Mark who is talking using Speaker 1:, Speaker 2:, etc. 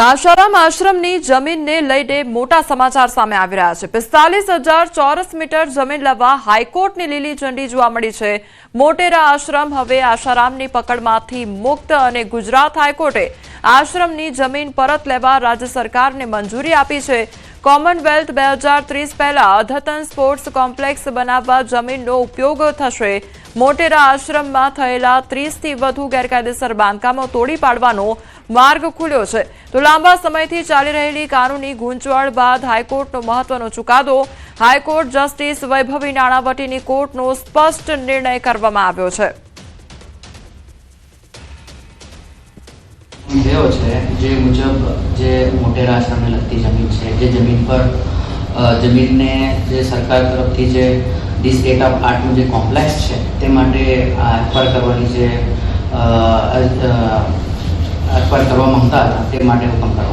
Speaker 1: આશારામ આશ્રમની જમીનને લઈને મોટા સમાચાર સામે આવી રહ્યા છે। 45,000 ચોરસ મીટર જમીન લેવા હાઈકોર્ટની લીલી ઝંડી જોવા મળી છે। મોટેરા આશ્રમ હવે આશારામની પકડમાંથી મુક્ત અને ગુજરાત હાઈકોર્ટે આશ્રમની જમીન પરત લેવા રાજ્ય સરકારને મંજૂરી આપી છે। કોમનવેલ્થ 2030 પહેલા અદ્યતન સ્પોર્ટ્સ કોમ્પ્લેક્સ બનાવવા જમીનનો ઉપયોગ થશે। મોટેરા આશ્રમમાં થયેલા 30થી વધુ ગેરકાયદેસર બાંધકામો તોડી પાડવાનો માર્ગ ખુલ્યો છે। તો લાંબા સમયથી ચાલી રહેલી કાનૂની ગૂંચવણ બાદ હાઈકોર્ટનો મહત્વનો ચુકાદો। હાઈકોર્ટ જસ્ટિસ વૈભવી નાણાવટીની કોર્ટનો સ્પષ્ટ નિર્ણય કરવામાં આવ્યો છે।
Speaker 2: જે મુજબ જે મોટેરા આશ્રમને લગતી જમીન છે, જે જમીન પર જમીનને જે સરકાર તરફથી જે ધી સ્ટેટ ઓફ આર્ટનું જે કોમ્પ્લેક્સ છે તે માટે એક્વાયર કરવાની જે એક્વાયર કરવા માંગતા હતા તે માટે હુકમ કરવામાં